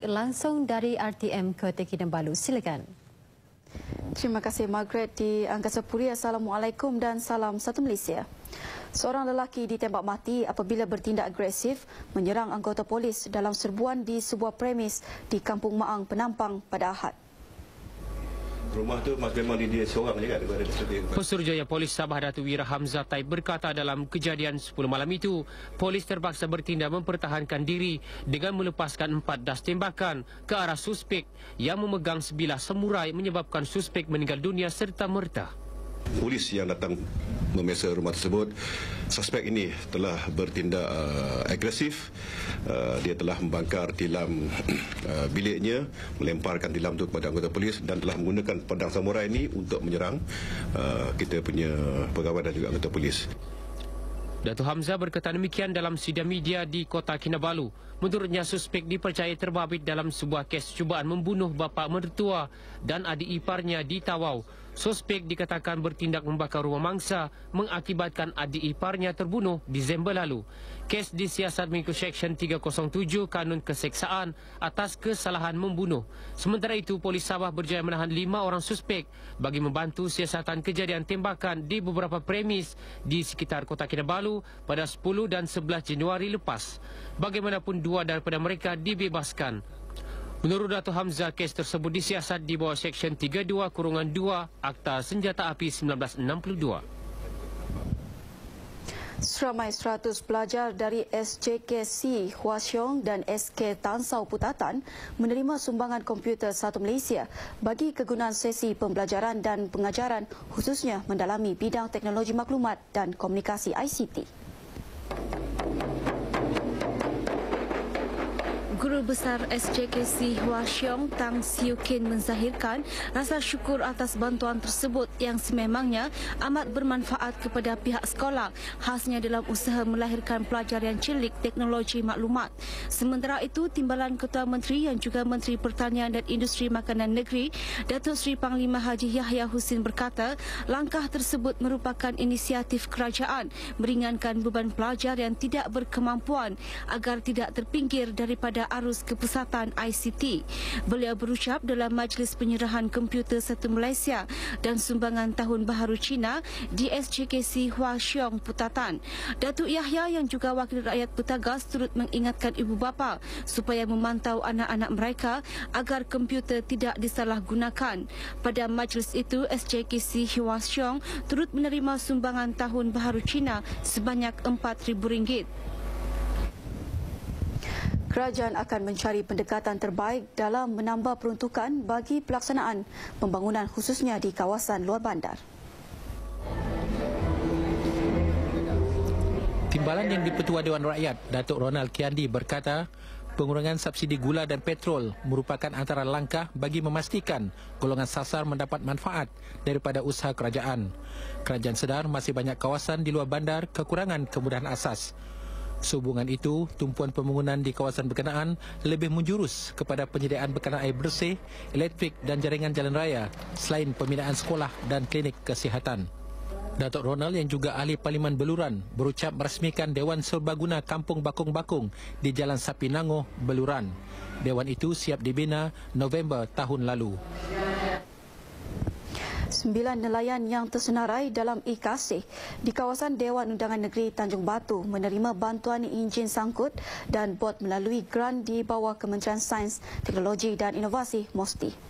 langsung dari RTM Kota Kinabalu. Silakan. Terima kasih Margaret di Angkasa Puri. Assalamualaikum dan salam satu Malaysia. Seorang lelaki ditembak mati apabila bertindak agresif menyerang anggota polis dalam serbuan di sebuah premis di Kampung Maang, Penampang pada Ahad. Rumah tu memang dia seorang je kan? Pesuruhjaya Polis Sabah Datuk Wira Hamzah Taib berkata dalam kejadian 10 malam itu, polis terpaksa bertindak mempertahankan diri dengan melepaskan 4 das tembakan ke arah suspek yang memegang sebilah semurai menyebabkan suspek meninggal dunia serta merta. Polis yang datang memesa rumah tersebut, suspek ini telah bertindak agresif. Dia telah membangkar tilam biliknya, melemparkan tilam itu kepada anggota polis dan telah menggunakan pedang samurai ini untuk menyerang kita punya pegawai dan juga anggota polis. Datuk Hamzah berkata demikian dalam sidang media di Kota Kinabalu. Menurutnya, suspek dipercayai terbabit dalam sebuah kes cubaan membunuh bapa mertua dan adik iparnya di Tawau. Suspek dikatakan bertindak membakar rumah mangsa mengakibatkan adik iparnya terbunuh Disember lalu. Kes disiasat mengikut Seksyen 307 Kanun Keseksaan atas kesalahan membunuh. Sementara itu, Polis Sabah berjaya menahan 5 orang suspek bagi membantu siasatan kejadian tembakan di beberapa premis di sekitar Kota Kinabalu pada 10 dan 11 Januari lepas. Bagaimanapun, 2 daripada mereka dibebaskan. Menurut Datuk Hamzah, kes tersebut disiasat di bawah Seksyen 32-2 Akta Senjata Api 1962. Seramai 100 pelajar dari SJKC Hua Xiong dan SK Tan Sao Putatan menerima sumbangan komputer Satu Malaysia bagi kegunaan sesi pembelajaran dan pengajaran, khususnya mendalami bidang teknologi maklumat dan komunikasi ICT. Guru Besar SJKC Hua Xiong Tang Siu Kin menzahirkan rasa syukur atas bantuan tersebut yang sememangnya amat bermanfaat kepada pihak sekolah, khasnya dalam usaha melahirkan pelajar yang cilik teknologi maklumat. Sementara itu, Timbalan Ketua Menteri yang juga Menteri Pertanian dan Industri Makanan Negeri, Datuk Seri Panglima Haji Yahya Husin berkata, langkah tersebut merupakan inisiatif kerajaan meringankan beban pelajar yang tidak berkemampuan agar tidak terpinggir daripada arus kepesatan ICT. Beliau berucap dalam majlis penyerahan komputer Satu Malaysia dan sumbangan Tahun Baharu Cina di SJKC Hua Xiong Putatan. Datuk Yahya yang juga wakil rakyat Putagas turut mengingatkan ibu bapa supaya memantau anak-anak mereka agar komputer tidak disalahgunakan. Pada majlis itu, SJKC Hua Xiong turut menerima sumbangan Tahun Baharu Cina sebanyak RM4,000. Kerajaan akan mencari pendekatan terbaik dalam menambah peruntukan bagi pelaksanaan pembangunan khususnya di kawasan luar bandar. Timbalan yang di-Pertua Dewan Rakyat, Datuk Ronald Kiandi berkata, pengurangan subsidi gula dan petrol merupakan antara langkah bagi memastikan golongan sasar mendapat manfaat daripada usaha kerajaan. Kerajaan sedar masih banyak kawasan di luar bandar kekurangan kemudahan asas. Sehubungan itu, tumpuan pembangunan di kawasan berkenaan lebih menjurus kepada penyediaan bekalan air bersih, elektrik dan jaringan jalan raya selain pembinaan sekolah dan klinik kesihatan. Datuk Ronald yang juga ahli Parlimen Beluran berucap merasmikan Dewan Serbaguna Kampung Bakung-Bakung di Jalan Sapinangoh, Beluran. Dewan itu siap dibina November tahun lalu. 9 nelayan yang tersenarai dalam e-kasih di kawasan Dewan Undangan Negeri Tanjung Batu menerima bantuan enjin sangkut dan bot melalui grant di bawah Kementerian Sains, Teknologi dan Inovasi MOSTI.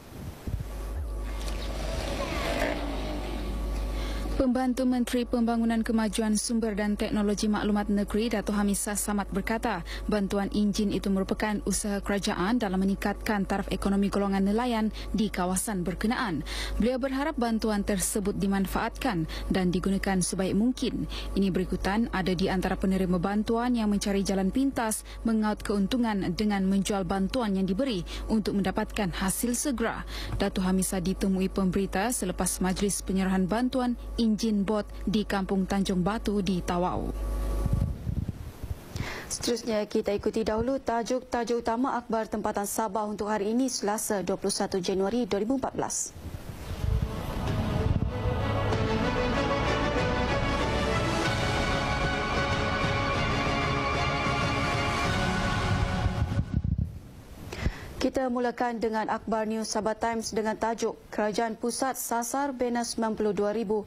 Pembantu Menteri Pembangunan Kemajuan Sumber dan Teknologi Maklumat Negeri Dato' Hamisah Samad berkata, bantuan enjin itu merupakan usaha kerajaan dalam meningkatkan taraf ekonomi golongan nelayan di kawasan berkenaan. Beliau berharap bantuan tersebut dimanfaatkan dan digunakan sebaik mungkin. Ini berikutan ada di antara penerima bantuan yang mencari jalan pintas mengaut keuntungan dengan menjual bantuan yang diberi untuk mendapatkan hasil segera. Dato' Hamisah ditemui pemberita selepas majlis penyerahan bantuan enjin bot di Kampung Tanjung Batu di Tawau. Seterusnya kita ikuti dahulu tajuk-tajuk utama akhbar tempatan Sabah untuk hari ini Selasa 21 Januari 2014. Kita mulakan dengan akhbar News Sabah Times dengan tajuk Kerajaan Pusat sasar bina 92,630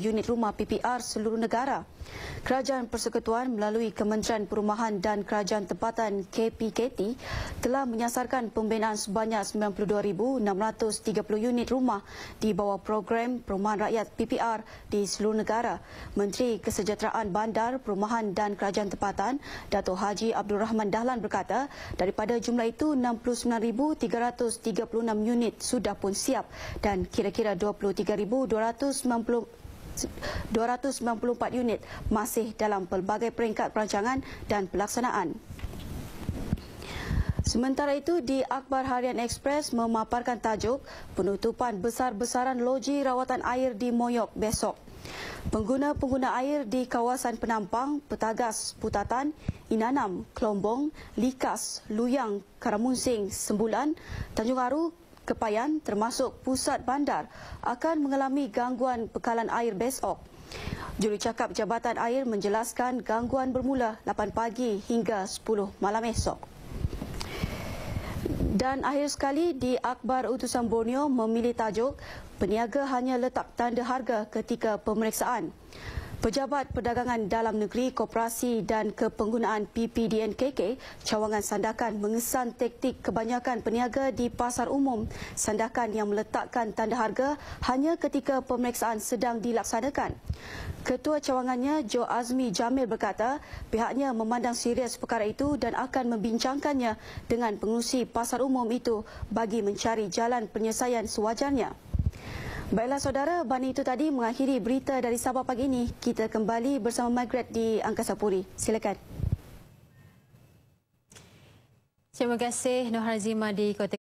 unit rumah PPR seluruh negara. Kerajaan Persekutuan melalui Kementerian Perumahan dan Kerajaan Tempatan KPKT telah menyasarkan pembinaan sebanyak 92,630 unit rumah di bawah program Perumahan Rakyat PPR di seluruh negara. Menteri Kesejahteraan Bandar, Perumahan dan Kerajaan Tempatan, Datuk Haji Abdul Rahman Dahlan berkata, daripada jumlah itu 69,336 unit sudah pun siap dan kira-kira 23,294 unit masih dalam pelbagai peringkat perancangan dan pelaksanaan. Sementara itu, di Akhbar Harian Express memaparkan tajuk penutupan besar-besaran loji rawatan air di Moyok besok. Pengguna-pengguna air di kawasan Penampang, Petagas, Putatan, Inanam, Kelombong, Likas, Luyang, Karamunsing, Sembulan, Tanjung Aru, Kepayan termasuk pusat bandar akan mengalami gangguan bekalan air besok. Jurucakap Jabatan Air menjelaskan gangguan bermula 8 pagi hingga 10 malam esok. Dan akhir sekali, di Akhbar Utusan Borneo memilih tajuk peniaga hanya letak tanda harga ketika pemeriksaan. Pejabat Perdagangan Dalam Negeri, Koperasi dan Kepenggunaan PPDNKK, Cawangan Sandakan mengesan taktik kebanyakan peniaga di pasar umum Sandakan yang meletakkan tanda harga hanya ketika pemeriksaan sedang dilaksanakan. Ketua cawangannya, Jo Azmi Jamil berkata, pihaknya memandang serius perkara itu dan akan membincangkannya dengan pengurusi pasar umum itu bagi mencari jalan penyelesaian sewajarnya. Baiklah saudara, bani itu tadi mengakhiri berita dari Sabah pagi ini. Kita kembali bersama Margaret di Angkasa Puri. Silakan. Terima kasih Nur Hazimah di Kota